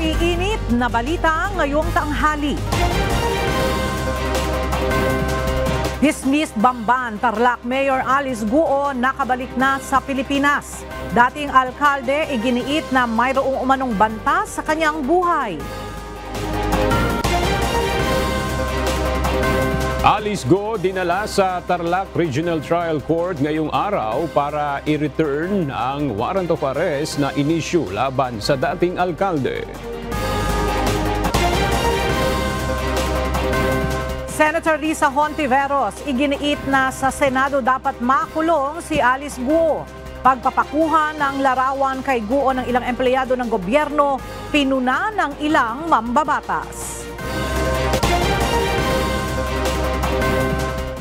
Maiinit na balita ngayong tanghali. Dismissed Bamban, Tarlac Mayor Alice Guo nakabalik na sa Pilipinas. Dating alkalde iginiit na mayroong umanong banta sa kanyang buhay. Alice Guo dinala sa Tarlac Regional Trial Court ngayong araw para i-return ang warrant of arrest na inisyu laban sa dating alkalde. Senator Risa Hontiveros, iginiit na sa Senado dapat makulong si Alice Guo. Pagpapakuha ng larawan kay Guo ng ilang empleyado ng gobyerno, pinuna ng ilang mambabatas.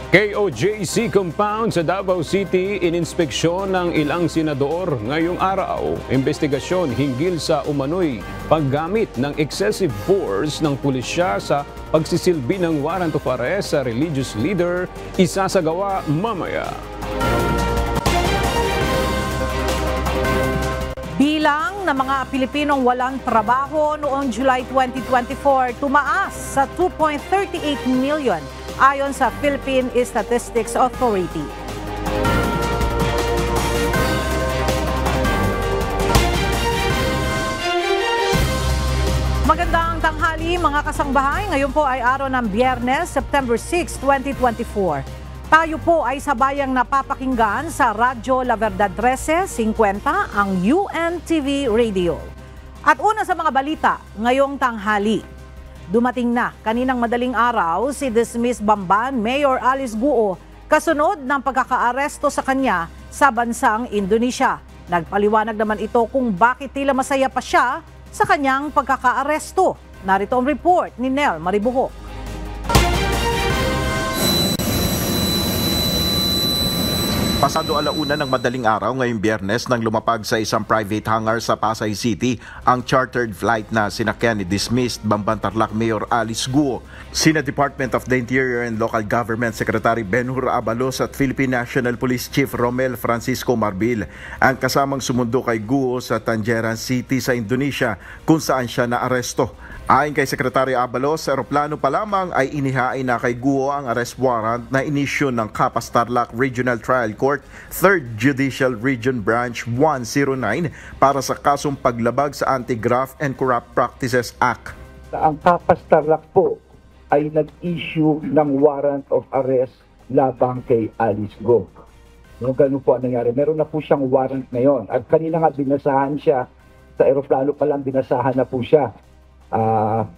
KOJC compound sa Davao City ininspeksyon ng ilang senador ngayong araw. Investigasyon hinggil sa umano'y paggamit ng excessive force ng pulisya sa pagsisilbi ng warrant of arrest sa religious leader, isasagawa mamaya. Bilang ng mga Pilipinong walang trabaho noong July 2024 tumaas sa 2.38 million ayon sa Philippine Statistics Authority. Magandang tanghali mga kasangbahay. Ngayon po ay araw ng Biyernes, September 6, 2024. Tayo po ay sabayang napapakinggan sa Radyo La Verdad 1350, ang UNTV Radio. At una sa mga balita ngayong tanghali. Dumating na kaninang madaling araw si dismissed Bamban Mayor Alice Guo kasunod ng pagkakaaresto sa kanya sa bansang Indonesia. Nagpaliwanag naman ito kung bakit tila masaya pa siya sa kanyang pagkakaaresto. Narito ang report ni Nel Maribuhok. Pasado alauna ng madaling araw ngayong Biyernes nang lumapag sa isang private hangar sa Pasay City ang chartered flight na sinakyan ni dismissed Bamban Tarlac Mayor Alice Guo. Sina Department of the Interior and Local Government Secretary Ben-Hur Abalos at Philippine National Police Chief Romel Francisco Marbil ang kasamang sumundo kay Guo sa Tangerang City sa Indonesia kung saan siya naaresto. Ayon kay Secretary Abalos, sa eroplano pa lamang ay inihain na kay Guo ang arrest warrant na inisyu ng Capas Tarlac Regional Trial Court, 3rd Judicial Region Branch 109 para sa kasong paglabag sa Anti-Graft and Corrupt Practices Act. Ang Capas Tarlac po ay nag-issue ng warrant of arrest labang kay Alice Guo. Ganun po ang nangyari. Meron na po siyang warrant ngayon. At kanina nga binasahan siya, sa eroplano pa lang binasahan na po siya.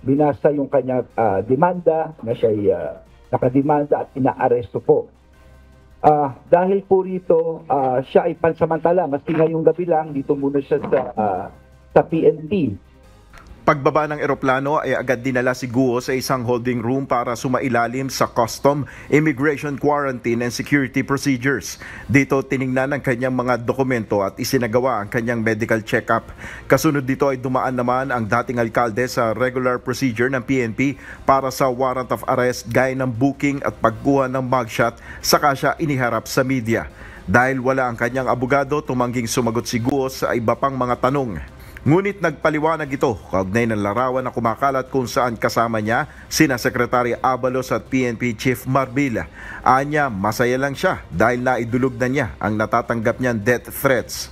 Binasa yung kanya demanda na siya nakademanda at inaaresto po. Dahil po rito siya ay pansamantala, maski ngayong gabi lang dito muna siya sa PNP. Pagbaba ng eroplano ay agad dinala si Guo sa isang holding room para sumailalim sa custom, immigration, quarantine and security procedures. Dito tiningnan ang kanyang mga dokumento at isinagawa ang kanyang medical check-up. Kasunod dito ay dumaan naman ang dating alkalde sa regular procedure ng PNP para sa warrant of arrest gaya ng booking at pagkuha ng mugshot, saka siya iniharap sa media. Dahil wala ang kanyang abogado, tumangging sumagot si Guo sa iba pang mga tanong. Ngunit nagpaliwanag ito kaugnay ng larawan na kumakalat kung saan kasama niya sina Secretary Abalos at PNP Chief Marbil. Anya, masaya lang siya dahil naidulog na niya ang natatanggap niyang death threats.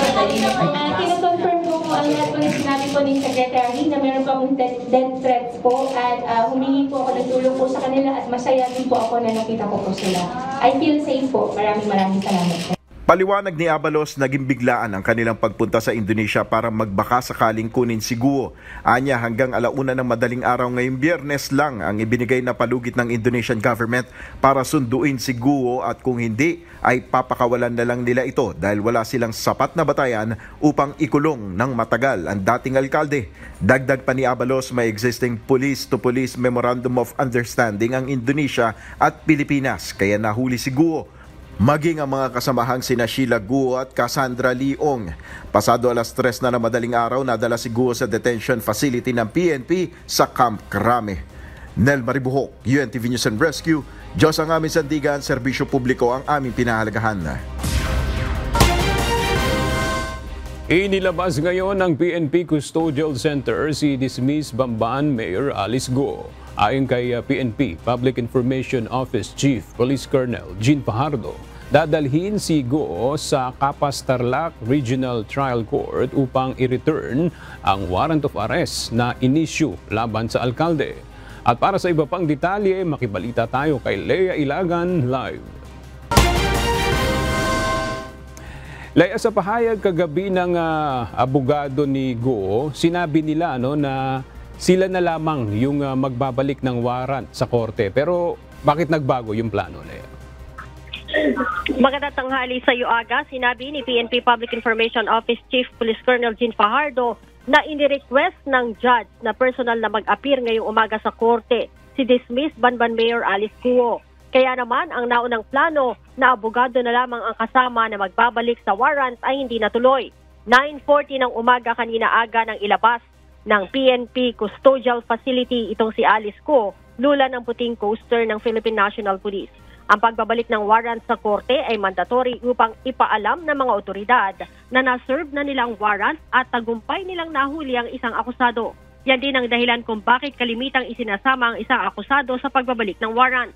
Kino-confirm po ang lahat po sinabi po ni Secretary na meron po akong death threats po at humingi po ako ng tulong po sa kanila at masaya din po ako na nakita ko po sila. I feel safe po. Maraming salamat. Paliwanag ni Abalos, naging biglaan ang kanilang pagpunta sa Indonesia para magbaka sakaling kunin si Guo. Anya, hanggang alauna ng madaling araw ngayong Biyernes lang ang ibinigay na palugit ng Indonesian government para sunduin si Guo at kung hindi ay papakawalan na lang nila ito dahil wala silang sapat na batayan upang ikulong ng matagal ang dating alkalde. Dagdag pa ni Abalos, may existing police-to-police memorandum of understanding ang Indonesia at Pilipinas kaya nahuli si Guo. Maging ang mga kasamahang sina Sheila Guo at Cassandra Leong. Pasado alas 3 na madaling araw, nadala si Guo sa detention facility ng PNP sa Camp Crame. Nel Maribuhok, UNTV News and Rescue. Diyos ang aming sandigan, serbisyo publiko ang aming pinahalagahan. Inilabas ngayon ng PNP Custodial Center si dismissed Bamban Mayor Alice Go. Ayon kay PNP Public Information Office Chief Police Colonel Jean Fajardo, dadalhin si Go sa Capas Tarlac Regional Trial Court upang i-return ang warrant of arrest na inisyu laban sa alkalde. At para sa iba pang detalye, makibalita tayo kay Lea Ilagan live. Lea, sa pahayag kagabi ng abogado ni Go, sinabi nila na sila na lamang yung magbabalik ng warrant sa korte. Pero bakit nagbago yung plano, Lea? Magandang tanghali sa iyo, Aga. Sinabi ni PNP Public Information Office Chief Police Colonel Jean Fajardo na inirequest ng judge na personal na mag-appear ngayong umaga sa korte si dismissed Bamban Mayor Alice Go. Kaya naman ang naunang plano na abogado na lamang ang kasama na magbabalik sa warrant ay hindi natuloy. 9:40 ng umaga kanina aga nang ilabas ng PNP Custodial Facility itong si Alice Go, lula ng puting coaster ng Philippine National Police. Ang pagbabalik ng warrant sa korte ay mandatory upang ipaalam ng mga otoridad na na-serve na nilang warrant at tagumpay nilang nahuli ang isang akusado. Yan din ang dahilan kung bakit kalimitang isinasama ang isang akusado sa pagbabalik ng warrant.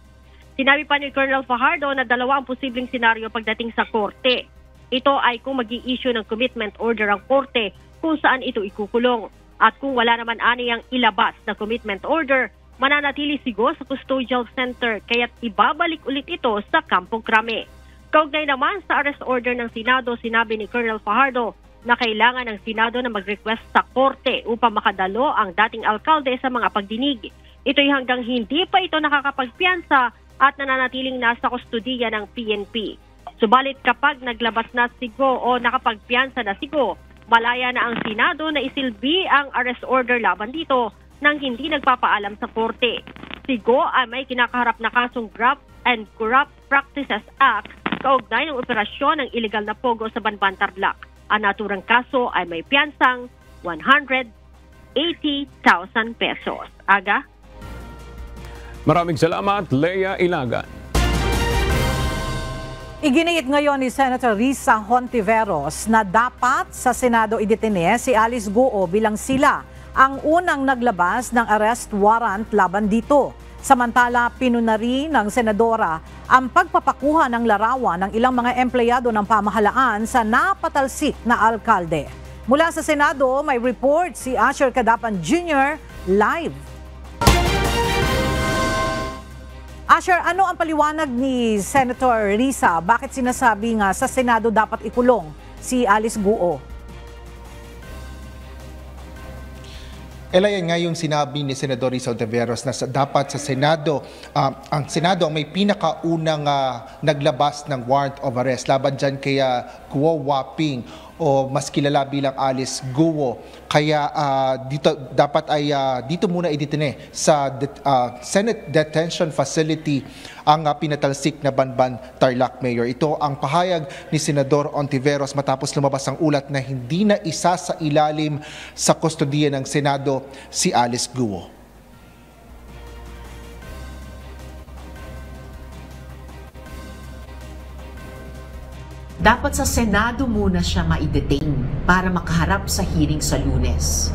Sinabi pa ni Colonel Fajardo na dalawa ang posibleng senaryo pagdating sa korte. Ito ay kung mag-i-issue ng commitment order ang korte kung saan ito ikukulong. At kung wala naman aniyang ilabas na commitment order, mananatili si Go sa custodial center kaya't ibabalik ulit ito sa Campo Crame. Kaugnay naman sa arrest order ng Senado, sinabi ni Colonel Fajardo na kailangan ng Senado na mag-request sa korte upang makadalo ang dating alkalde sa mga pagdinig. Ito'y hanggang hindi pa ito nakakapagpiyansa at nananatiling nasa kustudiya ng PNP. Subalit kapag naglabas na si Go o nakapagpiyansa na si Go, malaya na ang Senado na isilbi ang arrest order laban dito nang hindi nagpapaalam sa korte. Si Go ay may kinakaharap na kasong Graft and Corrupt Practices Act kaugnay ng operasyon ng illegal na pogo sa Bamban Tarlac. Ang naturang kaso ay may piyansang 180,000 pesos. Aga? Maraming salamat, Lea Ilagan. Iginiit ngayon ni Senator Risa Hontiveros na dapat sa Senado idetine si Alice Go bilang sila ang unang naglabas ng arrest warrant laban dito. Samantala, pinunari ng senadora ang pagpapakuha ng larawan ng ilang mga empleyado ng pamahalaan sa napatalsik na alkalde. Mula sa Senado, may report si Asher Cadapan Jr. live. Asher, ano ang paliwanag ni Senator Risa? Bakit sinasabi nga sa Senado dapat ikulong si Alice Go? Yan nga yung sinabi ni Senador Risa Hontiveros na dapat sa Senado, ang Senado ang may pinakaunang naglabas ng warrant of arrest laban dyan kaya Guo Waping o mas kilala bilang Alice Go. Kaya dito dapat ay dito muna idetine sa Senate Detention Facility ang pinatalsik na Bamban Tarlac Mayor. Ito ang pahayag ni Senador Hontiveros matapos lumabas ang ulat na hindi na isa sa ilalim sa kustodiya ng Senado si Alice Go. Dapat sa Senado muna siya ma-detain para makaharap sa hearing sa Lunes.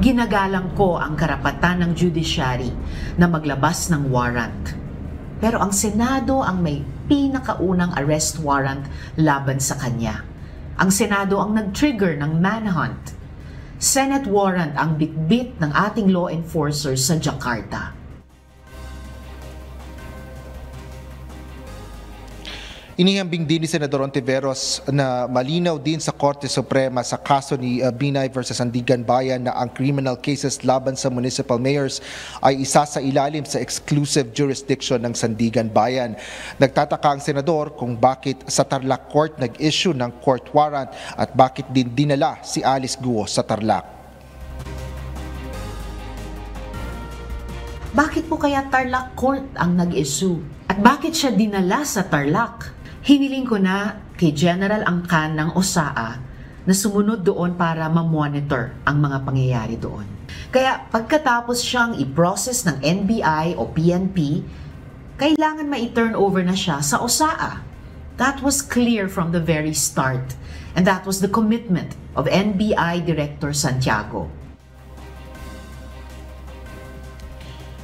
Ginagalang ko ang karapatan ng judiciary na maglabas ng warrant. Pero ang Senado ang may pinakaunang arrest warrant laban sa kanya. Ang Senado ang nag-trigger ng manhunt. Senate warrant ang bitbit ng ating law enforcers sa Jakarta. Inihambing din ni Senador Hontiveros na malinaw din sa Korte Suprema sa kaso ni Binay versus Sandigan Bayan na ang criminal cases laban sa municipal mayors ay isa sa ilalim sa exclusive jurisdiction ng Sandigan Bayan. Nagtataka ang Senador kung bakit sa Tarlac Court nag-issue ng court warrant at bakit din dinala si Alice Go sa Tarlac. Bakit po kaya Tarlac Court ang nag-issue? At bakit siya dinala sa Tarlac? Hiniling ko na kay General Angkan ng OSAA na sumunod doon para ma-monitor ang mga pangyayari doon. Kaya pagkatapos siyang i-process ng NBI o PNP, kailangan ma-turn over na siya sa OSAA. That was clear from the very start. And that was the commitment of NBI Director Santiago.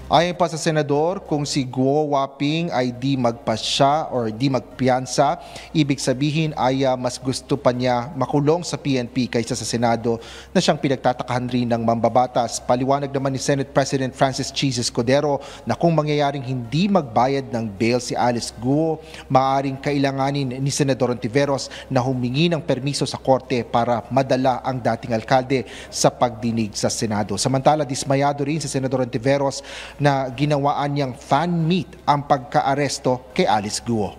Ayon pa sa senador, kung si Guo Waping ay di magpasya or di magpiyansa, ibig sabihin ay mas gusto pa niya makulong sa PNP kaysa sa Senado na siyang pinagtatakahan rin ng mambabatas. Paliwanag naman ni Senate President Francis Chis Escudero na kung mangyayaring hindi magbayad ng bail si Alice Guo, maaaring kailanganin ni Senador Ontiveros na humingi ng permiso sa korte para madala ang dating alkalde sa pagdinig sa Senado. Samantala, dismayado rin si Senador Ontiveros na ginawaan niyang fan meet ang pagka-aresto kay Alice Guo.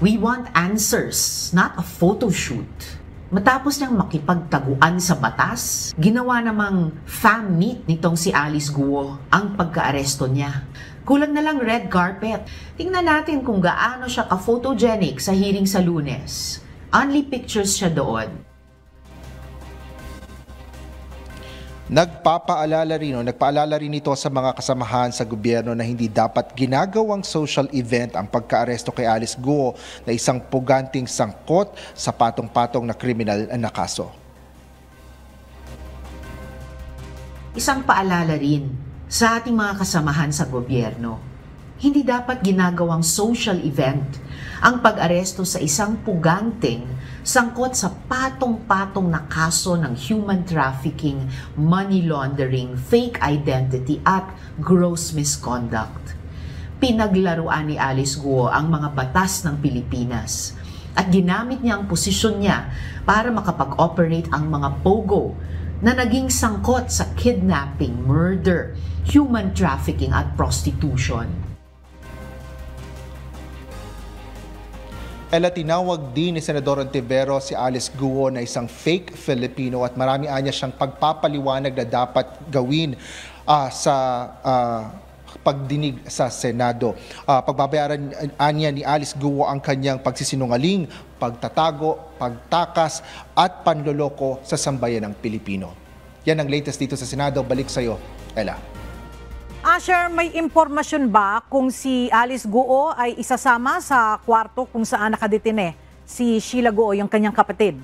We want answers, not a photo shoot. Matapos niyang makipagtaguan sa batas, ginawa namang fan meet nitong si Alice Guo ang pagka-aresto niya. Kulang na lang red carpet. Tingnan natin kung gaano siya ka-photogenic sa hearing sa Lunes. Only pictures siya doon. Nagpaalala rin ito sa mga kasamahan sa gobyerno na hindi dapat ginagawang social event ang pagka-aresto kay Alice Guo na isang puganting sangkot sa patong-patong na kriminal na kaso. Isang paalala rin sa ating mga kasamahan sa gobyerno, hindi dapat ginagawang social event ang pag-aresto sa isang puganting sangkot sa patong-patong na kaso ng human trafficking, money laundering, fake identity at gross misconduct. Pinaglaruan ni Alice Guo ang mga batas ng Pilipinas at ginamit niya ang posisyon niya para makapag-operate ang mga pogo na naging sangkot sa kidnapping, murder, human trafficking at prostitution. Tinawag din ni Senador Ontiveros si Alice Guo na isang fake Filipino at marami anya siyang pagpapaliwanag na dapat gawin sa pagdinig sa Senado. Pagbabayaran anya ni Alice Guo ang kanyang pagsisinungaling, pagtatago, pagtakas at panloloko sa sambayan ng Pilipino. Yan ang latest dito sa Senado. Balik sa iyo, Ella. Asher, may impormasyon ba kung si Alice Guo ay isasama sa kwarto kung saan nakadetine si Sheila Guo, yung kanyang kapatid?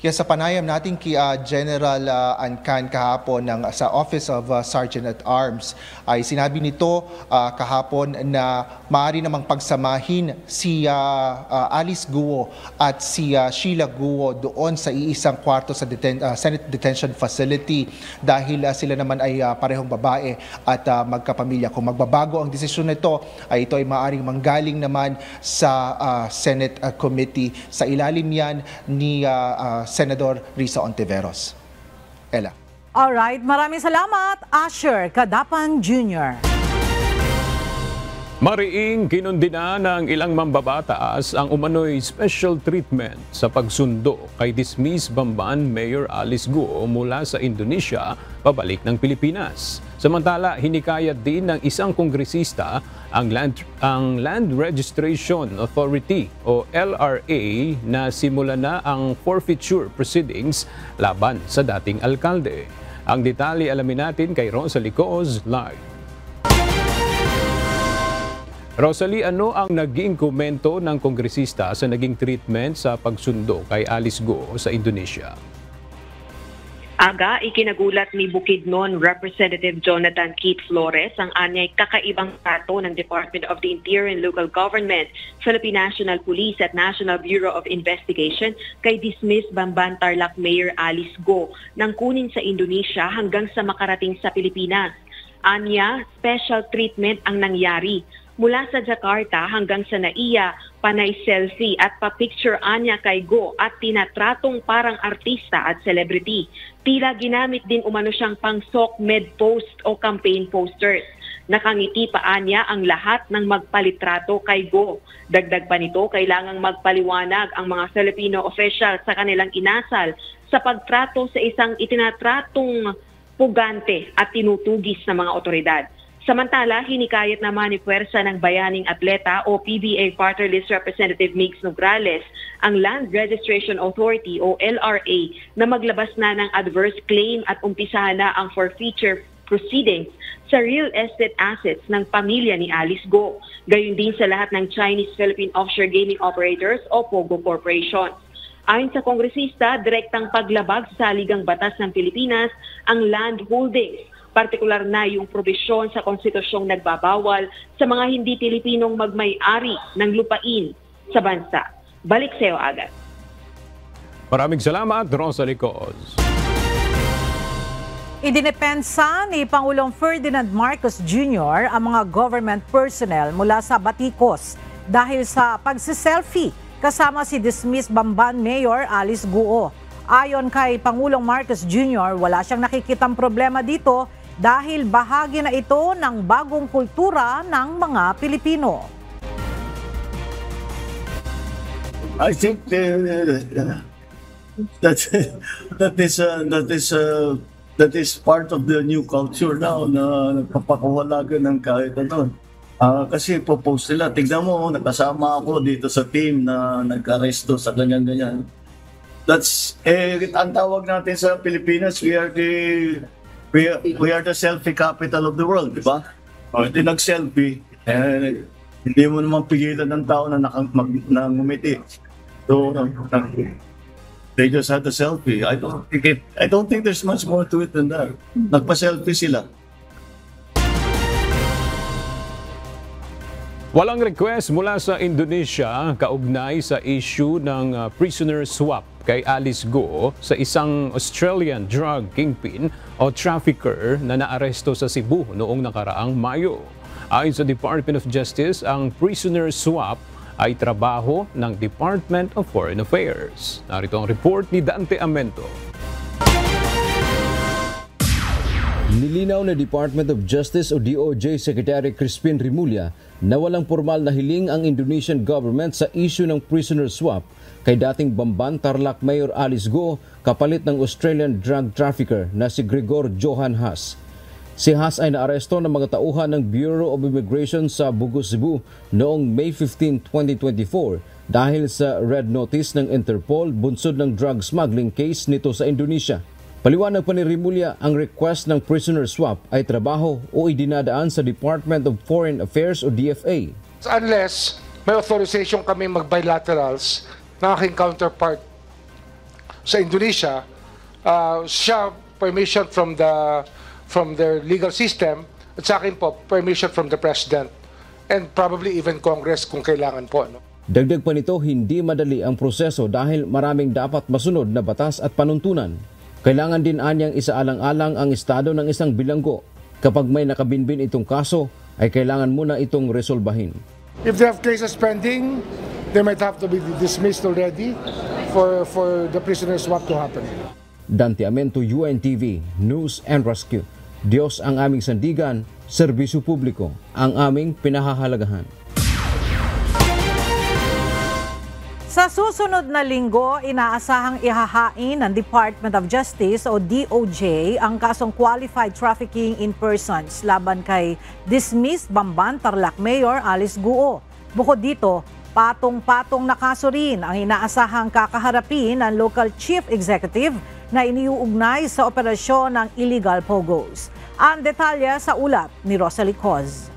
Yes, sa panayam natin kay General Ancan kahapon sa Office of Sergeant at Arms ay sinabi nito kahapon na maaari namang pagsamahin si Alice Guo at si Sheila Guo doon sa iisang kwarto sa Senate Detention Facility dahil sila naman ay parehong babae at magkapamilya. Kung magbabago ang desisyon nito ay ito ay maaaring manggaling naman sa Senate Committee. Sa ilalim yan ni Senador Risa Ontiveros. Ella. Alright, maraming salamat, Asher Kadapan Jr. Mariing kinundina ng ilang mambabatas ang umano'y special treatment sa pagsundo kay dismissed Bamban Mayor Alice Guo mula sa Indonesia pabalik ng Pilipinas. Samantala, hinikayat din ng isang kongresista ang Land Registration Authority o LRA na simulan na ang forfeiture proceedings laban sa dating alkalde. Ang detalye alamin natin kay Rosalie Coz live. Rosalie, ano ang naging komento ng kongresista sa naging treatment sa pagsundo kay Alice Guo sa Indonesia? Aga, ikinagulat ni Bukidnon Representative Jonathan Keith Flores ang anyay kakaibang trato ng Department of the Interior and Local Government, Philippine National Police at National Bureau of Investigation kay dismissed Bamban Tarlac Mayor Alice Guo nang kunin sa Indonesia hanggang sa makarating sa Pilipinas. Anya, special treatment ang nangyari. Mula sa Jakarta hanggang sa Naiya, panay selfie at pa-picture anya kay Guo at tinatratong parang artista at celebrity. Tila ginamit din umano siyang pang-sock med post o campaign posters. Nakangiti pa anya ang lahat ng magpalitrato kay Guo. Dagdag pa nito, kailangang magpaliwanag ang mga Filipino officials sa kanilang inasal sa pagtrato sa isang itinatratong pugante at tinutugis ng mga otoridad. Samantala, hinikayat naman ni Puwersa ng Bayaning Atleta o PBA Party List Representative Migs Nograles ang Land Registration Authority o LRA na maglabas na ng adverse claim at umpisahan na ang forfeiture proceedings sa real estate assets ng pamilya ni Alice Go. Gayon din sa lahat ng Chinese-Philippine Offshore Gaming Operators o POGO Corporation. Ayon sa kongresista, direktang paglabag sa saligang batas ng Pilipinas ang land holdings, partikular na yung probisyon sa konstitusyong nagbabawal sa mga hindi Pilipinong magmay-ari ng lupain sa bansa. Balik sa iyo agad. Maraming salamat, Rosalie Coz. Idinepensa ni Pangulong Ferdinand Marcos Jr. ang mga government personnel mula sa Batikos dahil sa pagsiselfie kasama si dismissed Bamban Mayor Alice Guo. Ayon kay Pangulong Marcos Jr., wala siyang nakikitang problema dito dahil bahagi na ito ng bagong kultura ng mga Pilipino. I think that is part of the new culture now na nagpapakawalagan ng kahit ano. Kasi propose nila, tignan mo, nakasama ako dito sa team na nag-aresto sa ganyan-ganyan. That's, ang tawag natin sa Pilipinas, we are the selfie capital of the world, di ba? Hindi nag-selfie, hindi mo naman pigilan ng tao na ngumiti. So, they just had a selfie. I don't think there's much more to it than that. Nagpa-selfie sila. Walang request mula sa Indonesia kaugnay sa issue ng prisoner swap kay Alice Go sa isang Australian drug kingpin o trafficker na naaresto sa Cebu noong nakaraang Mayo. Ayon sa Department of Justice, ang prisoner swap ay trabaho ng Department of Foreign Affairs. Narito ang report ni Dante Amento. Nilinaw na Department of Justice o DOJ Secretary Crispin Rimulya na walang formal na hiling ang Indonesian government sa issue ng prisoner swap kay dating Bamban Tarlac Mayor Alice Go kapalit ng Australian drug trafficker na si Gregor Johan Haas. Si Haas ay naaresto ng mga tauhan ng Bureau of Immigration sa Bugos, Cebu noong May 15, 2024 dahil sa red notice ng Interpol bunsod ng drug smuggling case nito sa Indonesia. Paliwanag pa ni Rimulya, ang request ng prisoner swap ay trabaho o idinadaan sa Department of Foreign Affairs o DFA. Unless may authorization kami mag-bilaterals ng aking counterpart sa Indonesia, siya permission from their legal system at sa akin po permission from the President and probably even Congress kung kailangan po. Dagdag pa nito, hindi madali ang proseso dahil maraming dapat masunod na batas at panuntunan. Kailangan din anyang isaalang-alang ang estado ng isang bilanggo. Kapag may nakabinbin itong kaso, ay kailangan muna itong resolbahin. If they have cases pending, they might have to be dismissed already for the prisoner swap to happen. Dante Amento, UNTV, News and Rescue. Diyos ang aming sandigan, serbisyo publiko ang aming pinahahalagahan. Sa susunod na linggo, inaasahang ihahain ng Department of Justice o DOJ ang kasong qualified trafficking in persons laban kay dismissed Bamban Tarlac Mayor Alice Guo. Bukod dito, patong-patong na kaso rin ang inaasahang kakaharapin ng local chief executive na iniuugnay sa operasyon ng illegal POGOs. Ang detalye sa ulat ni Rosalie Coz.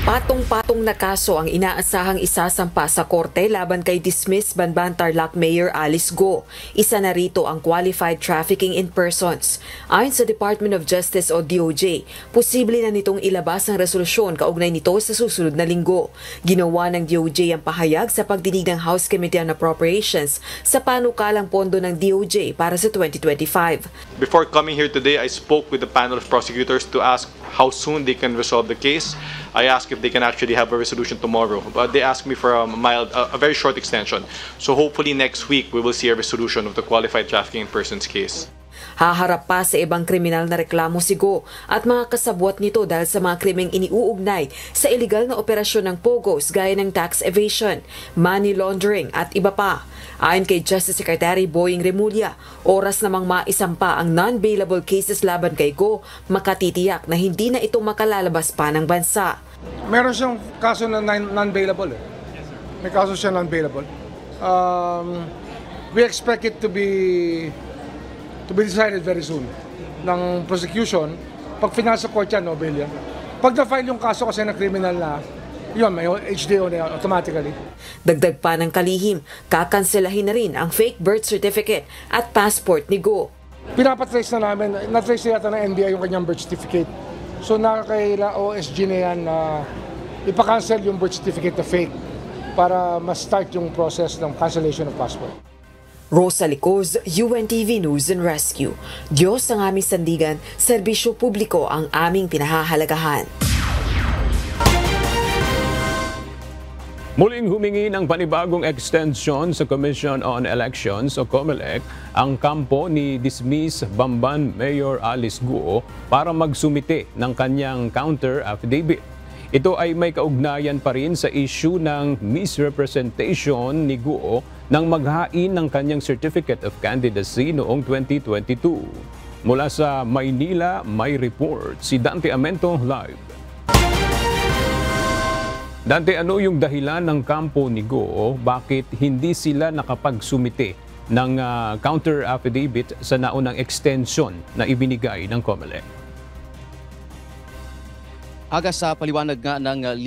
Patong-patong na kaso ang inaasahang isasampa sa korte laban kay dismissed Bamban Tarlac Mayor Alice Go. Isa na rito ang qualified trafficking in persons. Ayon sa Department of Justice o DOJ, posible na nitong ilabas ang resolusyon kaugnay nito sa susunod na linggo. Ginawa ng DOJ ang pahayag sa pagdinig ng House Committee on Appropriations sa panukalang pondo ng DOJ para sa 2025. Before coming here today, I spoke with the panel of prosecutors to ask how soon they can resolve the case. I asked if they can actually have a resolution tomorrow, but they asked me for a very short extension. So hopefully next week we will see a resolution of the qualified trafficking in persons case. Haharap pa sa ibang kriminal na reklamo si Go at mga kasabwat nito dahil sa mga krimeng iniuugnay sa illegal na operasyon ng POGOs gaya ng tax evasion, money laundering at iba pa. Ayon kay Justice Secretary Boying Rimulya, oras namang maisampa ang non-bailable cases laban kay Go, makatitiyak na hindi na ito makalalabas pa ng bansa. Meron siyang kaso na non-bailable. May kaso siya non-bailable. We expect it to be decided very soon. ng prosecution, pag final sa court yan, no bail yan. Pag na-file yung kaso kasi na criminal na, yun, may HDO na yun, automatically. Dagdag pa ng kalihim, kakanselahin na rin ang fake birth certificate at passport ni Go. Pinapatrace na namin, na-trace na yata ng NBI yung kanyang birth certificate. So nakakaila OSG na yan na ipakancel yung birth certificate na fake para ma-start yung process ng cancellation of passport. Rosa Licoz, UNTV News and Rescue. Diyos ang aming sandigan, serbisyo publiko ang aming pinahahalagahan. Muling humingi ng panibagong extension sa Commission on Elections o COMELEC ang kampo ni dismiss Bamban Mayor Alice Guo para magsumite ng kanyang counter affidavit. Ito ay may kaugnayan pa rin sa issue ng misrepresentation ni Guo nang maghain ng kanyang Certificate of Candidacy noong 2022. Mula sa Maynila, may report si Dante Amento live. Dante, ano yung dahilan ng kampo ni Guo? Bakit hindi sila nakapagsumite ng counter affidavit sa naunang extension na ibinigay ng COMELEC? Aga sa paliwanag nga ng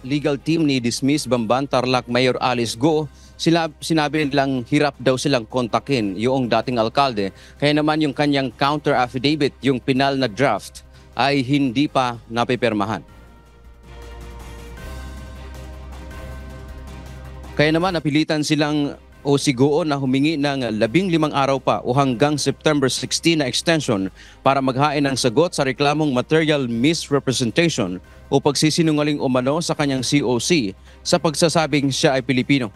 legal team ni dismiss Bamban Tarlac Mayor Alice Guo, sinabi nilang hirap daw silang kontakin yung dating alkalde. Kaya naman yung kanyang counter affidavit, yung pinal na draft, ay hindi pa napipirmahan. Kaya naman napilitan silang o si Guo na humingi ng 15 araw pa o hanggang September 16 na extension para maghain ng sagot sa reklamong material misrepresentation o pagsisinungaling umano sa kanyang COC sa pagsasabing siya ay Pilipino.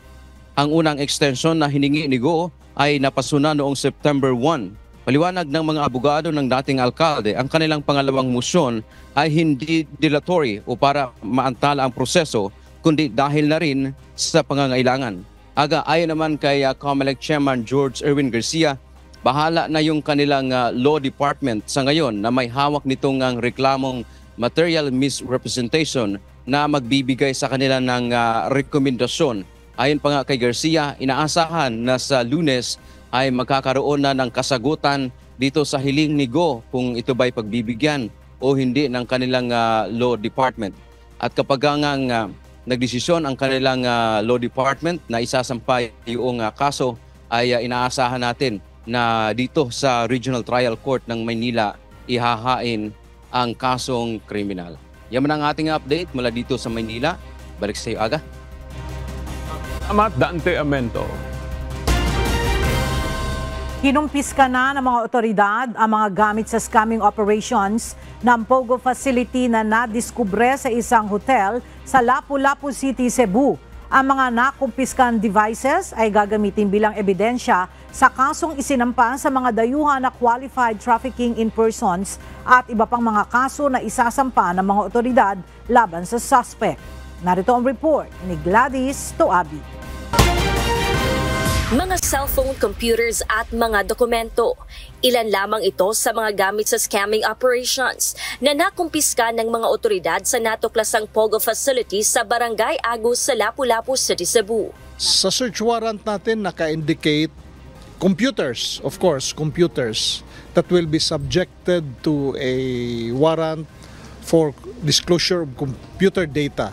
Ang unang extension na hiningi ni Guo ay napasuna noong September 1. Paliwanag ng mga abogado ng dating alkalde, ang kanilang pangalawang motion ay hindi dilatory o para maantala ang proseso, kundi dahil na rin sa pangangailangan. Aga, ayon naman kay COMELEC Chairman George Erwin Garcia, bahala na yung kanilang law department sa ngayon na may hawak nitong reklamong material misrepresentation na magbibigay sa kanila ng rekomendasyon. Ayon pa nga kay Garcia, inaasahan na sa Lunes ay magkakaroon na ng kasagutan dito sa hiling ni Go kung ito ba'y pagbibigyan o hindi ng kanilang law department. At kapag nagdesisyon ang kanilang law department na isasampay yung kaso, ay inaasahan natin na dito sa Regional Trial Court ng Maynila ihahain ang kasong kriminal. Yan ang ating update mula dito sa Maynila. Balik sa iyo, Aga. Salamat, Dante Amento. Kinumpiska na ng mga otoridad ang mga gamit sa scamming operations ng Pogo facility na nadiskubre sa isang hotel sa Lapu-Lapu City, Cebu. Ang mga nakumpiskan devices ay gagamitin bilang ebidensya sa kasong isinampa sa mga dayuhan na qualified trafficking in persons at iba pang mga kaso na isasampa ng mga otoridad laban sa suspect. Narito ang report ni Gladys Toabi. Mga cellphone, computers at mga dokumento. Ilan lamang ito sa mga gamit sa scamming operations na nakumpiska ng mga otoridad sa natuklasang Pogo facility sa Barangay Agus sa Lapu-Lapu City, Cebu. Sa search warrant natin naka-indicate computers, of course, computers that will be subjected to a warrant for disclosure of computer data.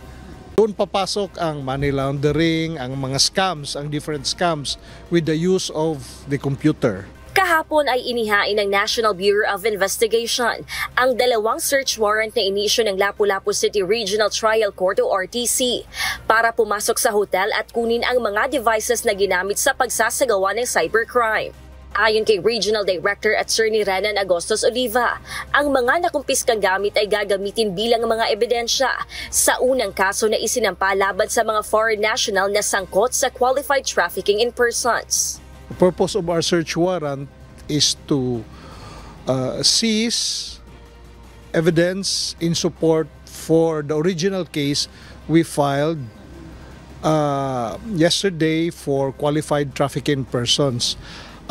Doon papasok ang money laundering, ang mga scams, ang different scams with the use of the computer. Kahapon ay inihain ng National Bureau of Investigation ang dalawang search warrant na inisyu ng Lapu-Lapu City Regional Trial Court o RTC para pumasok sa hotel at kunin ang mga devices na ginamit sa pagsasagawa ng cybercrime. Ayon kay Regional Director Attorney Renan Agostos Oliva, ang mga nakumpiskang gamit ay gagamitin bilang mga ebidensya sa unang kaso na isinampa laban sa mga foreign national na sangkot sa qualified trafficking in persons. The purpose of our search warrant is to seize evidence in support for the original case we filed yesterday for qualified trafficking persons,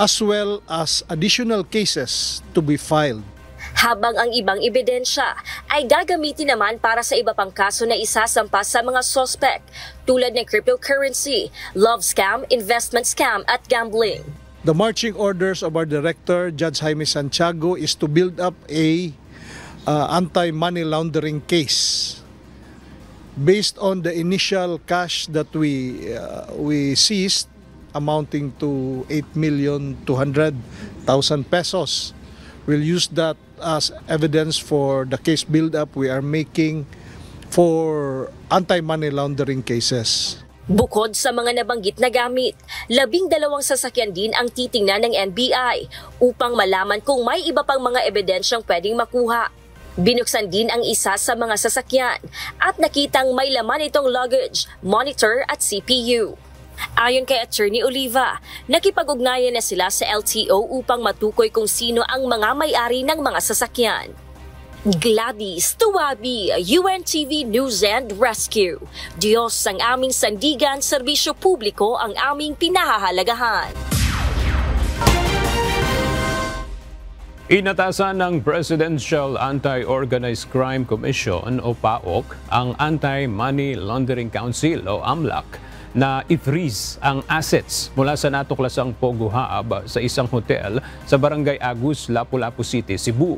as well as additional cases to be filed. Habang ang ibang ebidensya ay gagamitin naman para sa iba pang kaso na isasampa sa mga suspect tulad ng cryptocurrency, love scam, investment scam at gambling. The marching orders of our director, Judge Jaime Santiago, is to build up a anti-money laundering case based on the initial cash that we seized, amounting to 8,200,000 pesos. We'll use that as evidence for the case build-up we are making for anti-money laundering cases. Bukod sa mga nabanggit na gamit, 12 sasakyan din ang titingnan ng NBI upang malaman kung may iba pang mga ebidensyang pwedeng makuha. Binuksan din ang isa sa mga sasakyan at nakitang may laman itong luggage, monitor at CPU. Ayon kay Attorney Oliva, nakipag-ugnayan na sila sa LTO upang matukoy kung sino ang mga may-ari ng mga sasakyan. Gladys Tuwabi, UNTV News and Rescue. Diyos ang aming sandigan, serbisyo publiko ang aming pinahahalagahan. Inatasan ng Presidential Anti-Organized Crime Commission o PAOC ang Anti-Money Laundering Council o AMLAC na i-freeze ang assets mula sa natuklasang Pogo Hub sa isang hotel sa Barangay Agus, Lapu-Lapu City, Cebu.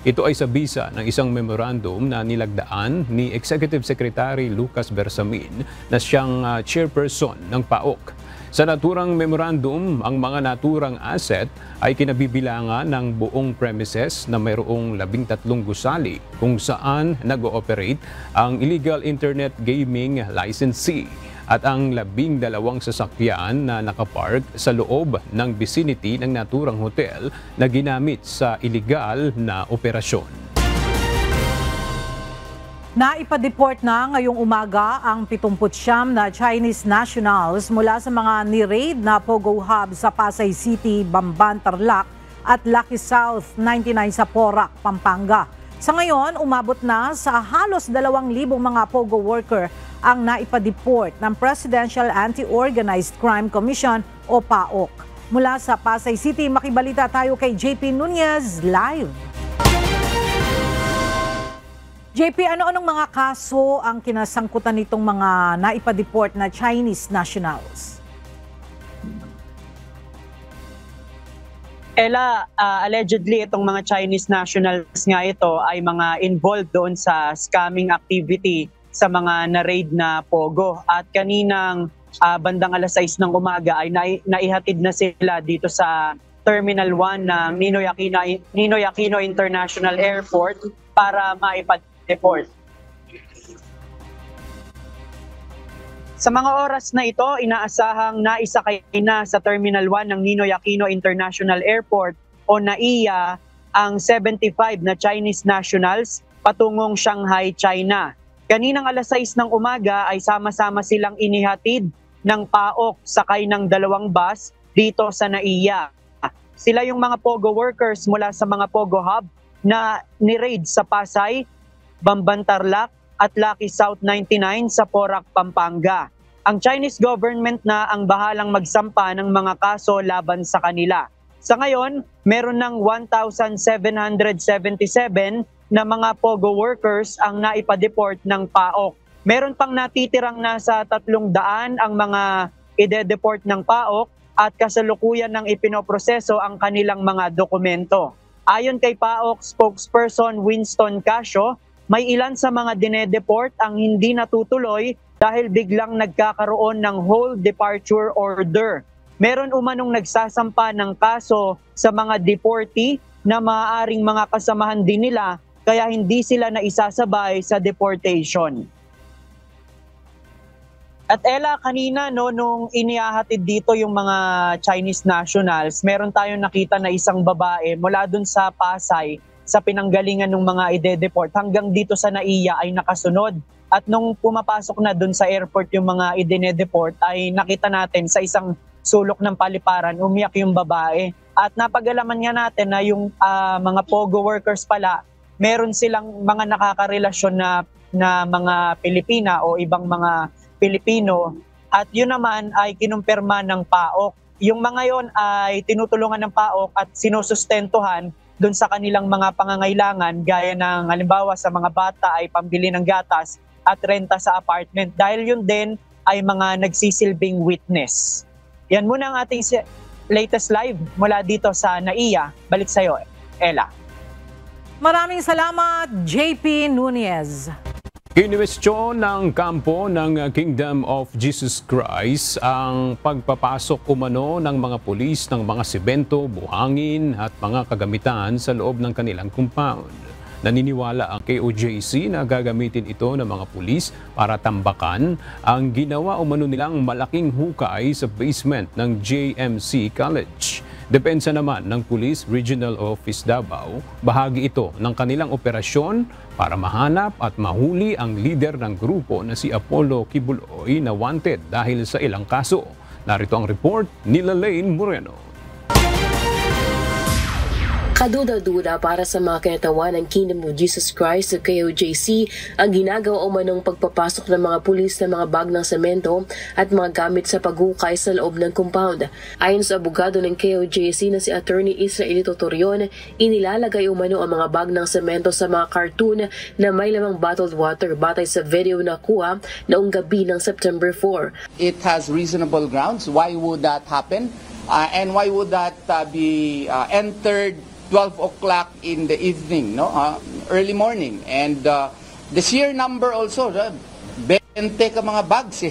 Ito ay sa bisa ng isang memorandum na nilagdaan ni Executive Secretary Lucas Bersamin na siyang chairperson ng PAOC. Sa naturang memorandum, ang mga naturang asset ay kinabibilangan ng buong premises na mayroong 13 gusali kung saan nag-ooperate ang illegal internet gaming licensee at ang 12 sasakyan na nakapark sa loob ng vicinity ng naturang hotel na ginamit sa illegal na operasyon. Naipa-deport na ngayong umaga ang 79 na Chinese nationals mula sa mga ni-raid na Pogo Hub sa Pasay City, Bamban, Tarlac at Lucky South 99 sa Porac, Pampanga. Sa ngayon, umabot na sa halos 2,000 mga Pogo worker ang naipa-deport ng Presidential Anti-Organized Crime Commission o PAOC. Mula sa Pasay City, makibalita tayo kay JP Nunez live. JP, ano-anong mga kaso ang kinasangkutan nitong mga naipa-deport na Chinese nationals? Ella, allegedly itong mga Chinese nationals nga ito ay mga involved doon sa scamming activity sa mga na-raid na Pogo. At kaninang bandang alas 6 ng umaga ay naihatid na sila dito sa Terminal 1 ng Ninoy Aquino International Airport para maipad-deport. Sa mga oras na ito, inaasahang naisakay na sa Terminal 1 ng Ninoy Aquino International Airport o NAIA ang 75 na Chinese nationals patungong Shanghai, China. Kaninang alas 6 ng umaga ay sama-sama silang inihatid ng PAOC sakay ng 2 bus dito sa NAIA. Sila yung mga Pogo workers mula sa mga Pogo Hub na ni-raid sa Pasay, Bamban, Tarlac at Lucky South 99 sa Porac, Pampanga. Ang Chinese government na ang bahalang magsampa ng mga kaso laban sa kanila. Sa ngayon, meron ng 1,777 na mga Pogo workers ang naipa-deport ng PAOC. Meron pang natitirang nasa 300 ang mga ide-deport ng PAOC at kasalukuyan ng ipinoproseso ang kanilang mga dokumento. Ayon kay PAOC spokesperson Winston Casio, may ilan sa mga dinedeport ang hindi natutuloy dahil biglang nagkakaroon ng whole departure order. Meron umanong nagsasampa ng kaso sa mga deportee na maaaring mga kasamahan din nila kaya hindi sila naisasabay sa deportation. At Ella, kanina nung inihahatid dito yung mga Chinese nationals, meron tayong nakita na isang babae mula dun sa Pasay sa pinanggalingan ng mga ide-deport hanggang dito sa NAIA ay nakasunod. At nung pumapasok na dun sa airport yung mga ide-deport ay nakita natin sa isang sulok ng paliparan, umiyak yung babae. At napag-alaman nga natin na yung mga Pogo workers pala, meron silang mga nakakarelasyon na mga Pilipina o ibang mga Pilipino at yun naman ay kinumpirma ng PAOC. Yung mga yon ay tinutulungan ng PAOC at sinusustentuhan doon sa kanilang mga pangangailangan gaya ng halimbawa sa mga bata ay pambili ng gatas at renta sa apartment dahil yun din ay mga nagsisilbing witness. Yan muna ang ating latest live mula dito sa NAIA. Balik sa iyo, Ella. Maraming salamat, JP Nunez. Kinwestiyon ng kampo ng Kingdom of Jesus Christ ang pagpapasok umano ng mga pulis ng mga semento, buhangin at mga kagamitan sa loob ng kanilang compound. Naniniwala ang KOJC na gagamitin ito ng mga pulis para tambakan ang ginawa umano nilang malaking hukay sa basement ng JMC College. Depensa naman ng Police Regional Office Davao, bahagi ito ng kanilang operasyon para mahanap at mahuli ang leader ng grupo na si Apollo Kibuloy na wanted dahil sa ilang kaso. Narito ang report ni Lalaine Moreno. Kaduda-duda para sa mga kinatawan ng Kingdom of Jesus Christ o KOJC ang ginagawa umanong pagpapasok ng mga pulis ng mga bag ng semento at mga gamit sa paghukay sa loob ng compound. Ayon sa abogado ng KOJC na si Attorney Israelito Torion, inilalagay umano ang mga bag ng semento sa mga cartoon na may lamang bottled water batay sa video na kuha noong gabi ng September 4. It has reasonable grounds. Why would that happen? And why would that be entered 12 o'clock in the evening, early morning? And the sheer number also, 20 ka mga bags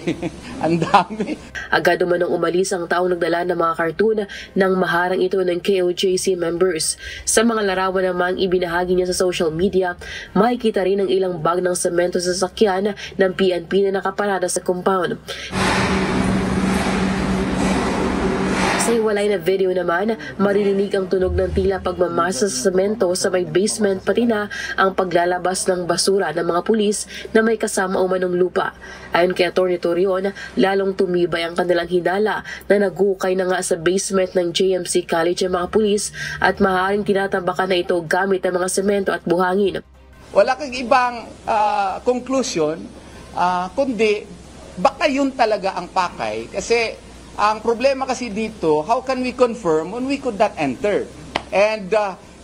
ang dami. Agad umanong umalis ang taong nagdala ng mga cartoon nang maharang ito ng KOJC members. Sa mga larawan namang ibinahagi niya sa social media, makikita rin ang ilang bag ng semento sa sasakyan ng PNP na nakaparada sa compound. Sa hiwalay na video naman, maririnig ang tunog ng tila pagmamasa sa semento sa may basement pati na ang paglalabas ng basura ng mga pulis na may kasama umanong lupa. Ayon kay Atty. Torion, lalong tumibay ang kanilang hinala na naghukay na nga sa basement ng JMC College ang mga pulis at maaaring tinatambakan na ito gamit ang mga semento at buhangin. Wala kang ibang conclusion, kundi baka yun talaga ang pakay kasi ang problema kasi dito, how can we confirm when we could not enter? And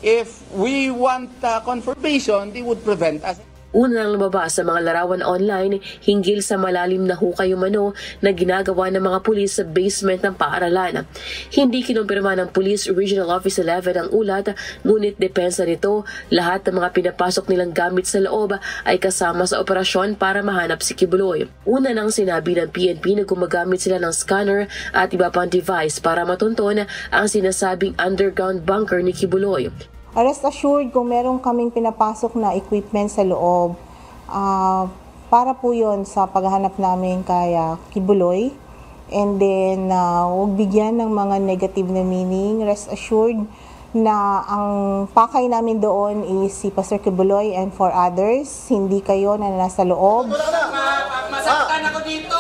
if we want confirmation, they would prevent us. Una nang lumabas sa mga larawan online hinggil sa malalim na hukay umano na ginagawa ng mga pulis sa basement ng paaralan. Hindi kinumpirma ng Police Regional Office 11 ang ulat, ngunit depensa nito, lahat ng mga pinapasok nilang gamit sa loob ay kasama sa operasyon para mahanap si Kibuloy. Una nang sinabi ng PNP na gumagamit sila ng scanner at iba pang device para matunton ang sinasabing underground bunker ni Kibuloy. Rest assured, kung meron kaming pinapasok na equipment sa loob, para po yun sa paghahanap namin kay Kibuloy. And then, huwag bigyan ng mga negative na meaning. Rest assured na ang pakay namin doon is si Pastor Kibuloy and for others, hindi kayo na nasa loob. Masaktan ako dito!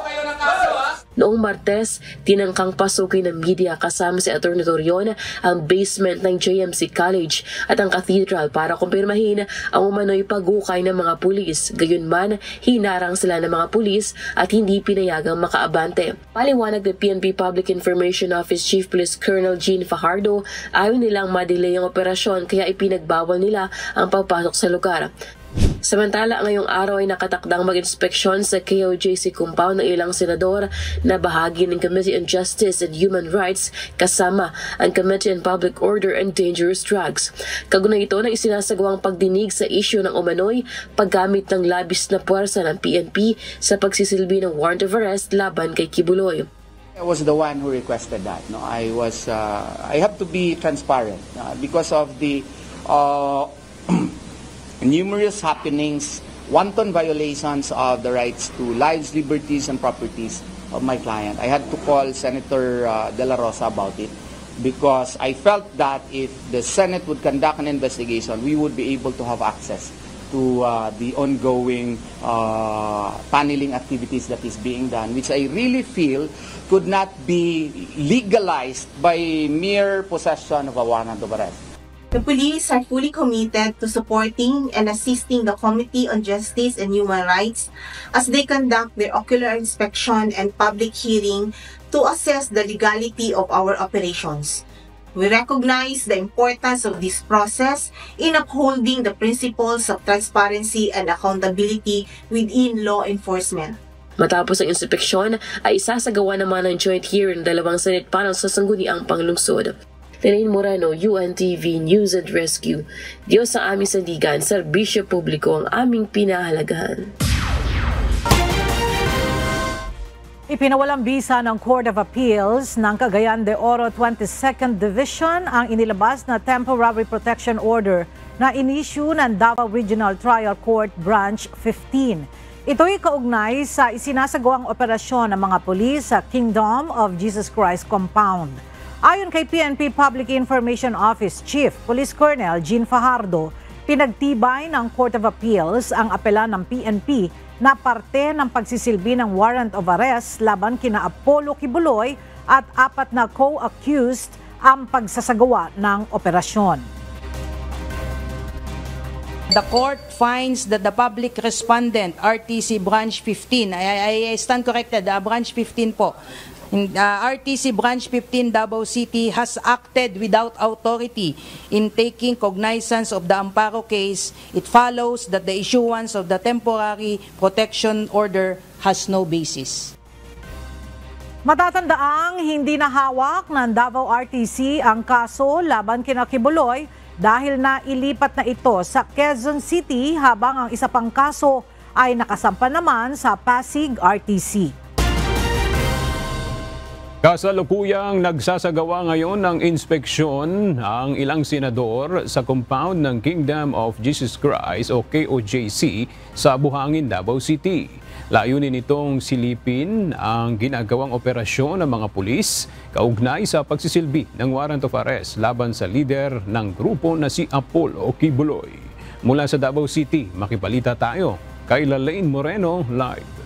Kayo ng kaso, ha? Noong Martes, tinangkang pasukin ng media kasama si Atty. Torion ang basement ng JMC College at ang cathedral para kumpirmahin ang umano'y paghukay ng mga pulis. Gayunman, hinarang sila ng mga pulis at hindi pinayagang makaabante. Paliwanag ng PNP Public Information Office Chief Police Colonel Jean Fajardo, ayaw nilang madelay ang operasyon kaya ipinagbawal nila ang pagpasok sa lugar. Samantala, ngayong araw ay nakatakdang mag-inspeksyon sa KOJC compound ng ilang senador na bahagi ng Committee on Justice and Human Rights kasama ang Committee on Public Order and Dangerous Drugs. Kagunay ito ng isinasagawang pagdinig sa isyu ng umano'y paggamit ng labis na puwersa ng PNP sa pagsisilbi ng warrant of arrest laban kay Kibuloy. I was the one who requested that. No, I have to be transparent because of the numerous happenings, wanton violations of the rights to lives, liberties, and properties of my client. I had to call Senator De La Rosa about it because I felt that if the Senate would conduct an investigation, we would be able to have access to the ongoing paneling activities that is being done, which I really feel could not be legalized by mere possession of a warrant of arrest. The police are fully committed to supporting and assisting the Committee on Justice and Human Rights as they conduct their ocular inspection and public hearing to assess the legality of our operations. We recognize the importance of this process in upholding the principles of transparency and accountability within law enforcement. Matapos ang inspeksyon ay isasagawa naman ng joint hearing ng dalawang Senate panel sa sangguniang panglungsod. Lelaine Moreno, UNTV News and Rescue. Diyos sa aming sandigan, serbisyo publiko ang aming pinahalagahan. Ipinawalang bisa ng Court of Appeals ng Cagayan de Oro 22nd Division ang inilabas na temporary protection order na inisyu ng Davao Regional Trial Court Branch 15. Ito'y kaugnay sa isinasagawang operasyon ng mga pulis sa Kingdom of Jesus Christ Compound. Ayon kay PNP Public Information Office Chief Police Colonel Jean Fajardo, pinagtibay ng Court of Appeals ang apela ng PNP na parte ng pagsisilbi ng warrant of arrest laban kina Apollo Kibuloy at 4 na co-accused ang pagsasagawa ng operasyon. The court finds that the public respondent, RTC Branch 15, I stand corrected, Branch 15 po, RTC Branch 15 Davao City has acted without authority in taking cognizance of the amparo case. It follows that the issuance of the temporary protection order has no basis. Matatandaang hindi nahawak ng Davao RTC ang kaso laban kina Kibuloy dahil na ilipat na ito sa Quezon City habang ang isa pang kaso ay nakasampa naman sa Pasig RTC. Kasalukuyang nagsasagawa ngayon ng inspeksyon ang ilang senador sa compound ng Kingdom of Jesus Christ o KOJC sa Buhangin, Davao City. Layunin nitong silipin ang ginagawang operasyon ng mga pulis kaugnay sa pagsisilbi ng warrant of arrest laban sa lider ng grupo na si Apollo Kibuloy. Mula sa Davao City, makibalita tayo kay Lelaine Moreno live.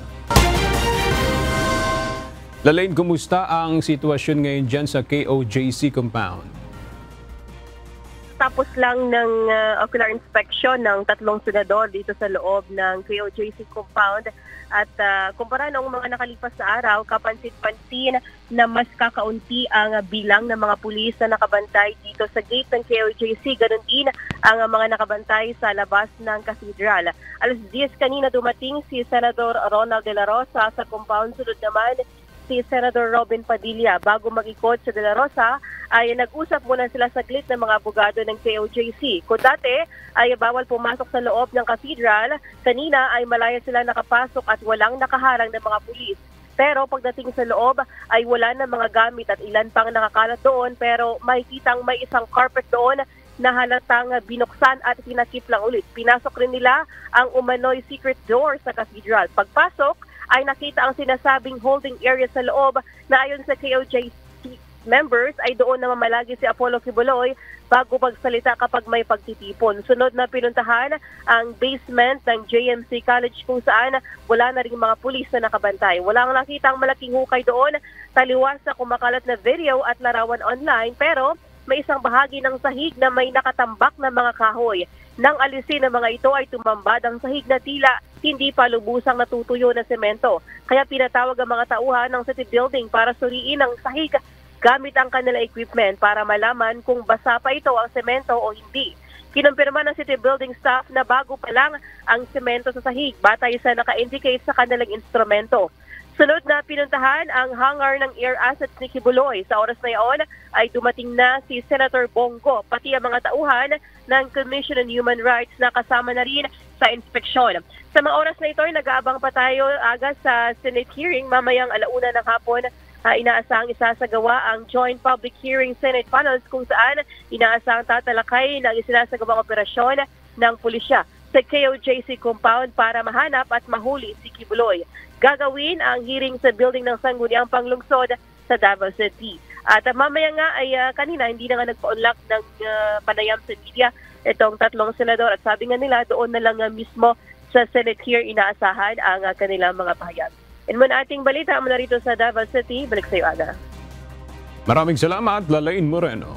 Lelaine, kumusta ang sitwasyon ngayon dyan sa KOJC compound? Tapos lang ng ocular inspection ng 3 senador dito sa loob ng KOJC compound at kumpara noong mga nakalipas na araw, kapansin-pansin na mas kakaunti ang bilang ng mga pulis na nakabantay dito sa gate ng KOJC. Ganon din ang mga nakabantay sa labas ng cathedral. Alas 10 kanina dumating si Senador Ronald De La Rosa sa compound. Sunod naman si Senator Robin Padilla. Bago mag-ikot sa De La Rosa, ay nag-usap muna sila saglit ng mga abogado ng KOJC. Kung dati ay bawal pumasok sa loob ng cathedral, kanina ay malaya sila nakapasok at walang nakaharang ng mga pulis. Pero pagdating sa loob ay wala na mga gamit at ilan pang nakakalat doon, pero makikitang may isang carpet doon na halatang binuksan at tinakip lang ulit. Pinasok rin nila ang umano'y secret door sa cathedral. Pagpasok, ay nakita ang sinasabing holding area sa loob na ayon sa KOJC members ay doon na mamalagi si Apollo Kibuloy bago magsalita kapag may pagtitipon. Sunod na pinuntahan ang basement ng JMC College kung saan wala na ring mga pulis na nakabantay. Walang nakitang malaking hukay doon, taliwas sa kumakalat na video at larawan online, pero may isang bahagi ng sahig na may nakatambak na mga kahoy. Nang alisin ng mga ito ay tumambad ang sahig na tila hindi pa lubusang natutuyo na semento. Kaya pinatawag ang mga tauhan ng city building para suriin ang sahig gamit ang kanilang equipment para malaman kung basa pa ito ang semento o hindi. Kinumpirma ng city building staff na bago pa lang ang semento sa sahig batay sa naka-indicate sa kanilang instrumento. Sunod na pinuntahan ang hangar ng air assets ni Kibuloy. Sa oras na iyon ay dumating na si Senator Bongo, pati ang mga tauhan ng Commission on Human Rights na kasama na rin sa inspeksyon. Sa mga oras na ito ay nag-aabang pa tayo aga sa Senate hearing. Mamayang 1:00 ng hapon inaasahang isasagawa ang Joint Public Hearing Senate Panels kung saan inaasahang tatalakay ng isinasagawang operasyon ng pulisya sa KOJC compound para mahanap at mahuli si Kibuloy. Gagawin ang hearing sa building ng Sangguniang Panglungsod sa Davao City. At mamaya nga ay kanina hindi na nga nagpa-unlock ng panayam sa media itong 3 senador at sabi nga nila doon na lang mismo sa Senate hearing inaasahan ang kanilang mga pahayag. And muna ating balita mula rito sa Davao City. Balik sa iyo, Ada. Maraming salamat, Lelaine Moreno.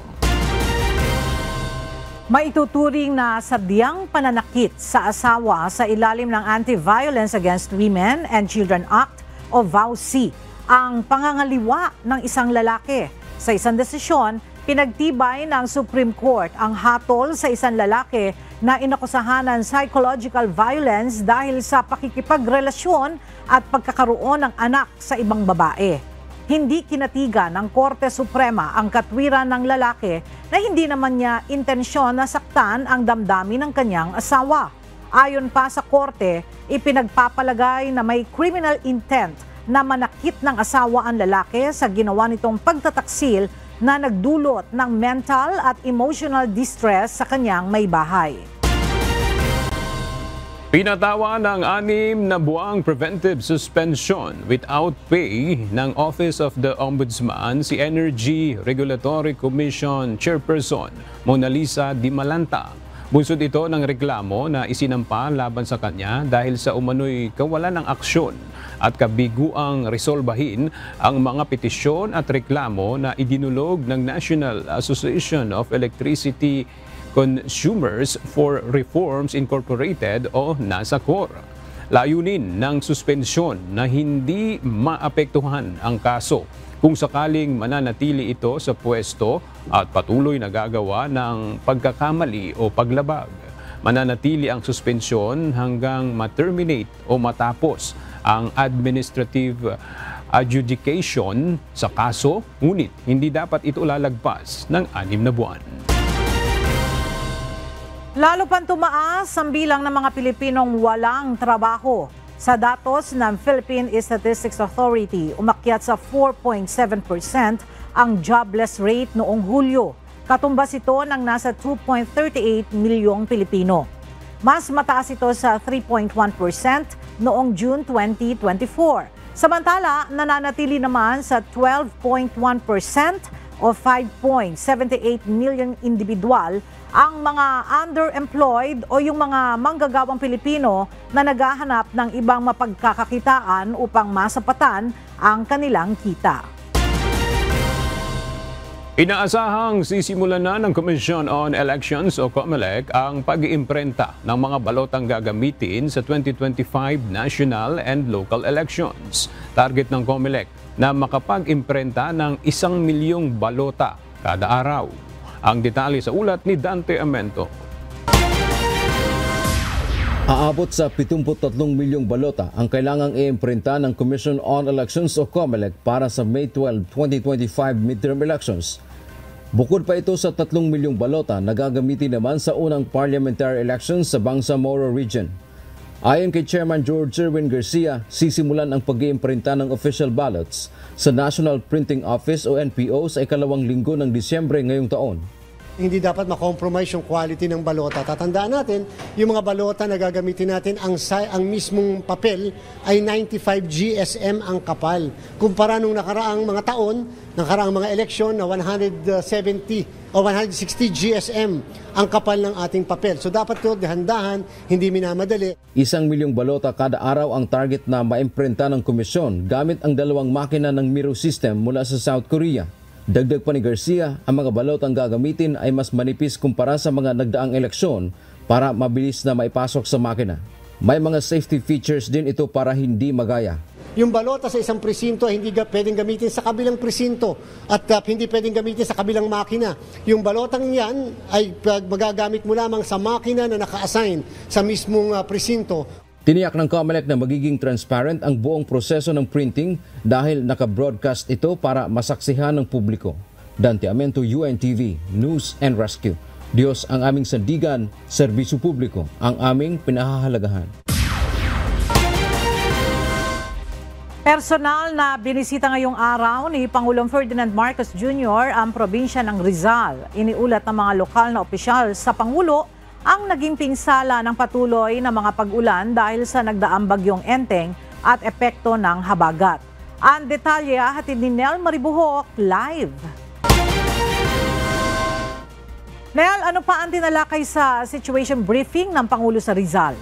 Maituturing na sadyang pananakit sa asawa sa ilalim ng Anti-Violence Against Women and Children Act o VAUC ang pangangaliwa ng isang lalaki. Sa isang desisyon, pinagtibay ng Supreme Court ang hatol sa isang lalaki na inakusahan ng psychological violence dahil sa pakikipagrelasyon at pagkakaroon ng anak sa ibang babae. Hindi kinatigan ng Korte Suprema ang katwiran ng lalaki na hindi naman niya intensyon na saktan ang damdamin ng kanyang asawa. Ayon pa sa korte, ipinagpapalagay na may criminal intent na manakit ng asawa ang lalaki sa ginawa nitong pagtataksil na nagdulot ng mental at emotional distress sa kanyang may bahay. Pinatawa ng 6 na buwang preventive suspension without pay ng Office of the Ombudsman si Energy Regulatory Commission Chairperson Mona Lisa Di Malanta. Bunsod ito ng reklamo na isinampa laban sa kanya dahil sa umano'y kawalan ng aksyon at kabiguang resolbahin ang mga petisyon at reklamo na idinulog ng National Association of Electricity Consumers for Reforms Incorporated o NASACOR. Layunin ng suspensyon na hindi maapektuhan ang kaso kung sakaling mananatili ito sa pwesto at patuloy na gagawa ng pagkakamali o paglabag. Mananatili ang suspensyon hanggang ma-terminate o matapos ang administrative adjudication sa kaso, ngunit hindi dapat ito lalagpas ng 6 na buwan. Lalo pang tumaas ang bilang ng mga Pilipinong walang trabaho. Sa datos ng Philippine Statistics Authority, umakyat sa 4.7% ang jobless rate noong Hulyo. Katumbas ito ng nasa 2.38 milyong Pilipino. Mas mataas ito sa 3.1% noong June 2024. Samantala, nananatili naman sa 12.1% o 5.78 million individual ang mga underemployed o yung mga manggagawang Pilipino na naghahanap ng ibang mapagkakakitaan upang masapatan ang kanilang kita. Inaasahang sisimulan na ng Commission on Elections o COMELEC ang pag-iimprenta ng mga balotang gagamitin sa 2025 national and local elections. Target ng COMELEC na makapag-imprenta ng 1 milyong balota kada araw. Ang detalye sa ulat ni Dante Amento. Aabot sa 73 milyong balota ang kailangang i-imprenta ng Commission on Elections o COMELEC para sa May 12, 2025 midterm elections. Bukod pa ito sa 3 milyong balota na gagamitin naman sa unang parliamentary elections sa Bangsamoro Region. Ayon kay Chairman George Erwin Garcia, sisimulan ang pag-iimprinta ng official ballots sa National Printing Office o NPO sa ikalawang linggo ng Disyembre ngayong taon. Hindi dapat makompromise yung quality ng balota. Tatandaan natin, yung mga balota na gagamitin natin, ang mismong papel ay 95 GSM ang kapal. Kumpara nung nakaraang mga taon, nakaraang mga eleksyon na 170 o 160 GSM ang kapal ng ating papel. So dapat ito dahan-dahan, hindi minamadali. 1 milyong balota kada araw ang target na maimprinta ng komisyon gamit ang 2 makina ng Miro system mula sa South Korea. Dagdag pa ni Garcia, ang mga balotang gagamitin ay mas manipis kumpara sa mga nagdaang eleksyon para mabilis na maipasok sa makina. May mga safety features din ito para hindi magaya. Yung balota sa isang presinto ay hindi pwedeng gamitin sa kabilang presinto at hindi pwedeng gamitin sa kabilang makina. Yung balotang yan ay magagamit mo lamang sa makina na naka-assign sa mismong presinto. Tiniyak ng COMELEC na magiging transparent ang buong proseso ng printing dahil naka-broadcast ito para masaksihan ng publiko. Dante Amento, UNTV, News and Rescue. Diyos ang aming sandigan, serbisyo publiko, ang aming pinahahalagahan. Personal na binisita ngayong araw ni Pangulong Ferdinand Marcos Jr. ang probinsya ng Rizal. Iniulat ng mga lokal na opisyal sa Pangulo ang naging pinsala ng patuloy na mga pag-ulan dahil sa nagdaang bagyong Enteng at epekto ng habagat. Ang detalye hatid ni Nel Maribuhok live. Nel, ano pa ang tinalakay sa situation briefing ng Pangulo sa Rizal?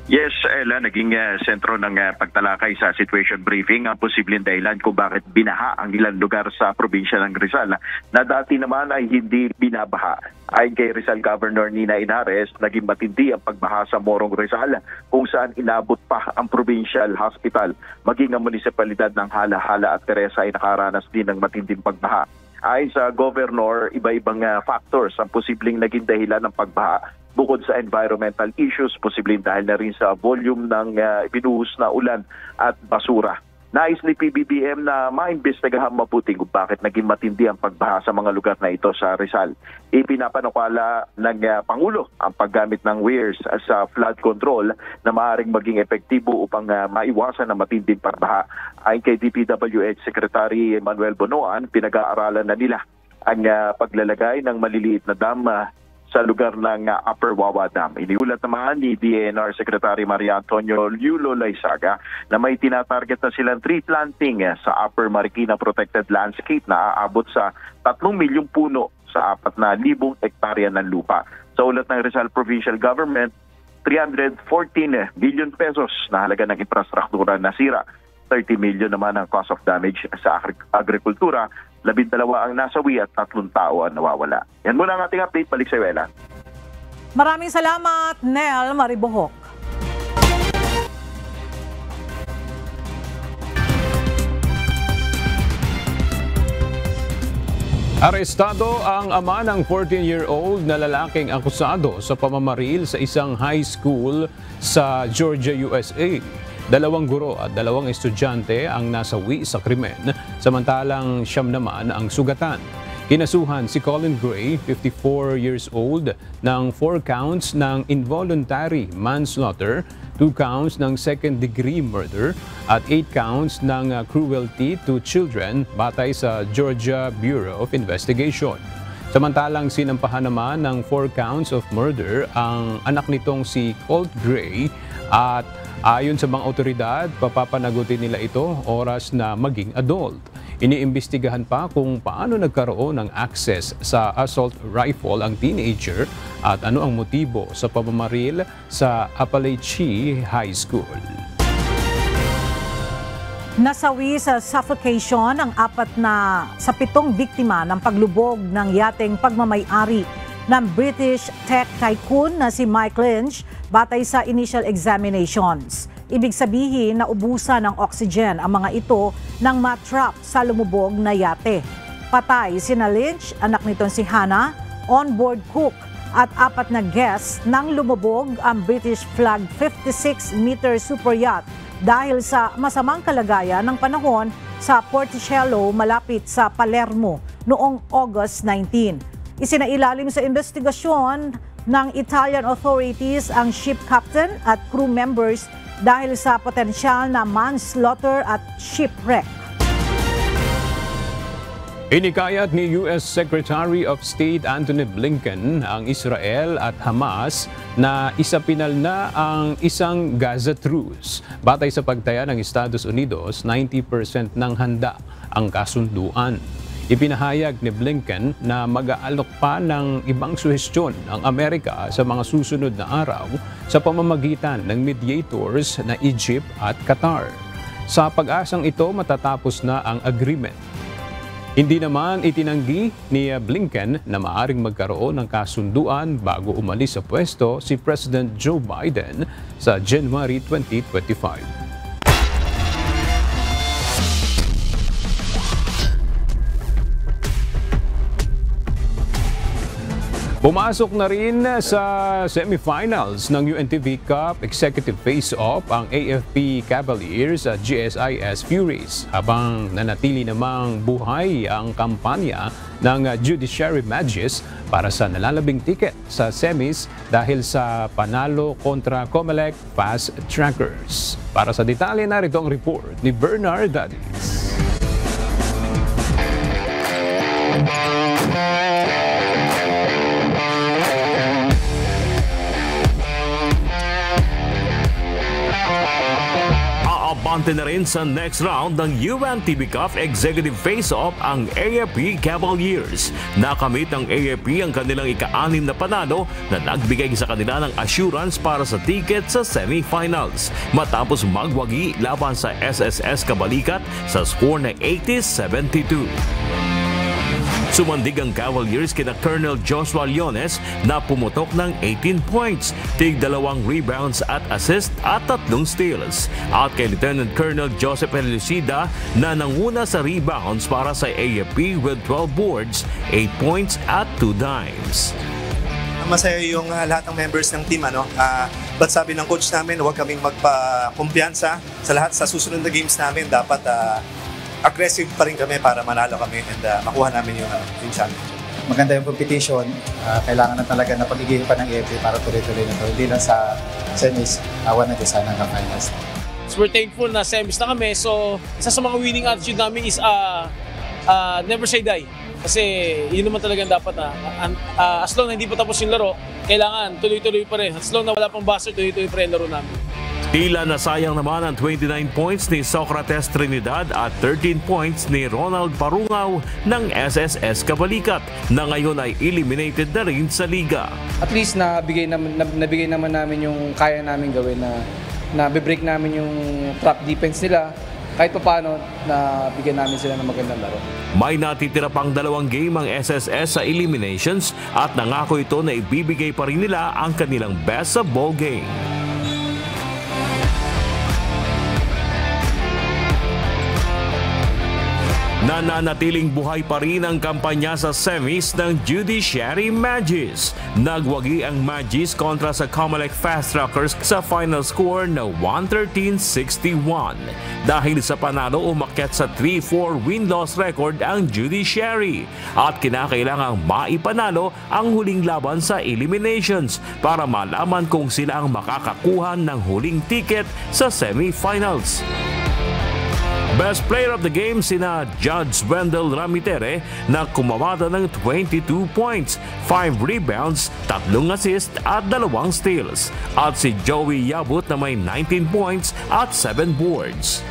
Yes, Ella, naging sentro ng pagtalakay sa situation briefing ang posibleng dahilan kung bakit binaha ang ilang lugar sa probinsya ng Rizal na dati naman ay hindi binabaha. Ayon kay Rizal Governor Nina Inares, naging matindi ang pagbaha sa Morong Rizal kung saan inabot pa ang provincial hospital. Maging ang munisipalidad ng Hala-Hala at Teresa ay nakaranas din ng matinding pagbaha. Ayon sa governor, iba-ibang factors ang posibleng naging dahilan ng pagbaha. Bukod sa environmental issues, posibleng dahil na rin sa volume ng binuhos na ulan at basura. Nais ni PBBM na maimbestigahan mabuti kung bakit naging matindi ang pagbaha sa mga lugar na ito sa Rizal. Ipinapanukala ng Pangulo ang paggamit ng weirs sa flood control na maaaring maging epektibo upang maiwasan ang matinding pagbaha. Ayon kay DPWH Secretary Manuel Bonoan, pinag-aaralan na nila ang paglalagay ng maliliit na dam sa lugar ng Upper Wawa Dam. Iniulat naman ni DNR Secretary Maria Antonio Yulo Laisaga na may tinatarget na silang tree planting sa Upper Marikina Protected Landscape na aabot sa 3 milyong puno sa 4,000 hektarya ng lupa. Sa ulat ng Rizal Provincial Government, 314 billion pesos na halaga ng infrastruktura nasira. 30 million naman ang cost of damage sa agrikultura, 12 ang nasawi at 3 tao ang nawawala. Yan muna ang ating update. Balik sa Wela. Maraming salamat, Nel Maribohok. Arestado ang ama ng 14-year-old na lalaking akusado sa pamamaril sa isang high school sa Georgia, USA. 2 guro at 2 estudyante ang nasawi sa krimen, samantalang 9 naman ang sugatan. Kinasuhan si Colin Gray, 54 years old, ng 4 counts ng involuntary manslaughter, 2 counts ng second-degree murder, at 8 counts ng cruelty to children batay sa Georgia Bureau of Investigation. Samantalang sinampahan naman ng 4 counts of murder ang anak nitong si Colt Gray at ayon sa mga otoridad, papapanagutin nila ito oras na maging adult. Iniimbestigahan pa kung paano nagkaroon ng access sa assault rifle ang teenager at ano ang motibo sa pamamaril sa Apalachee High School. Nasawi sa suffocation ang 7 biktima ng paglubog ng yateng pagmamay-ari ng British tech tycoon na si Mike Lynch batay sa initial examinations. Ibig sabihin na ubusan ng oxygen ang mga ito nang matrap sa lumubog na yate. Patay sina Lynch, anak nitong si Hannah, onboard cook at 4 na guests nang lumubog ang British flag 56-meter super yacht dahil sa masamang kalagayan ng panahon sa Porticello malapit sa Palermo noong August 19. Isinailalim sa investigasyon ng Italian authorities ang ship captain at crew members dahil sa potensyal na manslaughter at shipwreck. Inikayat ni U.S. Secretary of State Antony Blinken ang Israel at Hamas na isapinal na ang isang Gaza truce. Batay sa pagtaya ng Estados Unidos, 90% ng handa ang kasunduan. Ipinahayag ni Blinken na mag-aalok pa ng ibang suhestyon ang Amerika sa mga susunod na araw sa pamamagitan ng mediators na Egypt at Qatar. Sa pag-asang ito, matatapos na ang agreement. Hindi naman itinanggi ni Blinken na maaring magkaroon ng kasunduan bago umalis sa pwesto si President Joe Biden sa January 2025. Pumasok na rin sa semifinals ng UNTV Cup Executive Face-Off ang AFP Cavaliers at GSIS Furies habang nanatili namang buhay ang kampanya ng Judiciary Magis para sa nalalabing ticket sa semis dahil sa panalo kontra Comelec Fast Trackers. Para sa detalye, narito ang report ni Bernard Dadis. Aabante na rin sa next round ng UNTV Cup Executive Face-Off ang AFP Cavaliers. Nakamit ng AFP ang kanilang ika-6 na panalo na nagbigay sa kanila ng assurance para sa ticket sa semifinals matapos magwagi laban sa SSS Kabalikat sa score na 80-72. Sumandig ang Cavaliers kina Colonel Joshua Leones na pumutok ng 18 points, tig 2 rebounds at assist at 3 steals. At kay Lieutenant Colonel Joseph Elucida na nanguna sa rebounds para sa AFP with 12 boards, 8 points at 2 dimes. Masaya yung lahat ng members ng team. But sabi ng coach namin, huwag kaming magpa-kumpiyansa sa lahat sa susunod na games namin. Dapat aggressive pa rin kami para manalo kami and makuha namin yung challenge. Maganda yung competition. Kailangan na talaga na pag-igil pa ng AFP para tuloy-tuloy na ito. Hindi lang sa semis, awan na sana hanggang finals. So we're thankful na semis na kami. So isa sa mga winning attitude namin is never say die. Kasi yun naman talagang dapat as long na hindi pa tapos yung laro, kailangan tuloy-tuloy pa rin. As long na wala pang buzzer, tuloy-tuloy pa rin laro namin. Tila nasayang naman ang 29 points ni Socrates Trinidad at 13 points ni Ronald Parungaw ng SSS Kabalikat na ngayon ay eliminated na rin sa liga. At least nabigay naman namin yung kaya namin gawin na be-break namin yung trap defense nila. Kahit pa paano, nabigyan namin sila ng magandang laro. May natitira pang 2 game ang SSS sa eliminations at nangako ito na ibibigay pa rin nila ang kanilang best sa ball game. Nananatiling buhay pa rin ang kampanya sa semis ng Judiciary Magis. Nagwagi ang Magis kontra sa Comelec Fast Trackers sa final score na 113-61. Dahil sa panalo, umakyat sa 3-4 win-loss record ang Judiciary at kinakailangang maipanalo ang huling laban sa eliminations para malaman kung sila ang makakakuha ng huling ticket sa semifinals. Best player of the game sina Judge Wendell Ramitere na kumawada ng 22 points, 5 rebounds, 3 assist at 2 steals. At si Joey Yabut na may 19 points at 7 boards.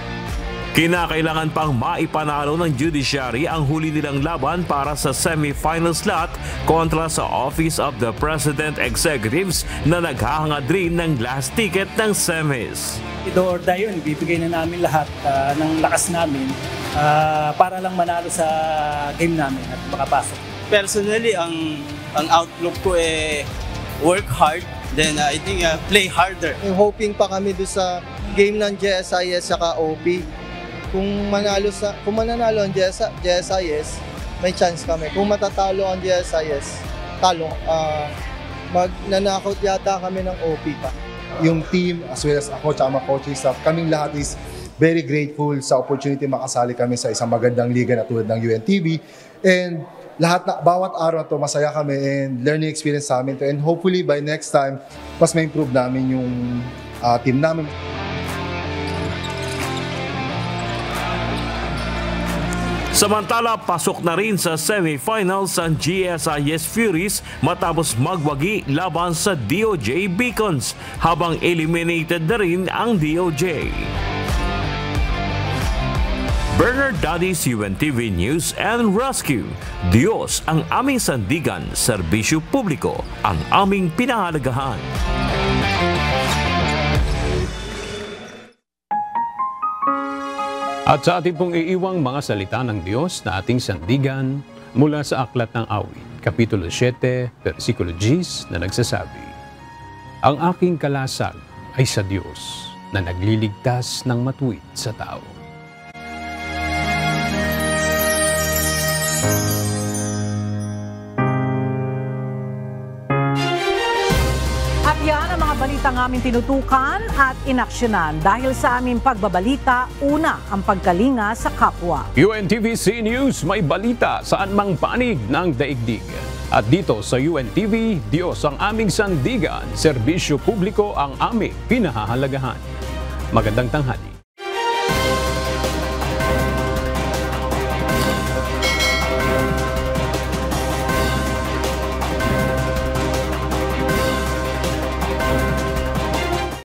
Kinakailangan pang maipanalo ng Judiciary ang huli nilang laban para sa semi-final slot kontra sa Office of the President Executives na naghahangad rin ng last ticket ng semis. Do or die yun, ibibigay na namin lahat ng lakas namin para lang manalo sa game namin at makapasok. Personally, ang outlook ko work hard, then I think play harder. Hoping pa kami doon sa game ng GSIS saka OP. Kung mananalo ang GSIS, may chance kami. Kung matatalo ang GSIS, magnanakot yata kami ng OP pa. Yung team as well as ako at mga coaching staff, kaming lahat is very grateful sa opportunity makasali kami sa isang magandang liga na tulad ng UNTV. And bawat araw to masaya kami and learning experience sa amin to. And hopefully by next time, mas ma-improve namin yung team namin. Samantala, pasok na rin sa semifinals ang GSIS Furies matapos magwagi laban sa DOJ Beacons habang eliminated na rin ang DOJ. Bernard Dadis, UNTV News and Rescue. Diyos ang aming sandigan, serbisyo publiko ang aming pinahalagahan. At sa ating pong iiwang mga salita ng Diyos na ating sandigan mula sa Aklat ng Awit, Kapitulo 7, versikulo 10 na nagsasabi, "Ang aking kalasag ay sa Diyos na nagliligtas ng matuwid sa tao." At yan ang mga balitang aming tinutukan at inaksyonan. Dahil sa aming pagbabalita, una ang pagkalinga sa kapwa. UNTV News, may balita saan mang panig ng daigdig. At dito sa UNTV, Diyos ang aming sandigan, serbisyo publiko ang aming pinahahalagahan. Magandang tanghali.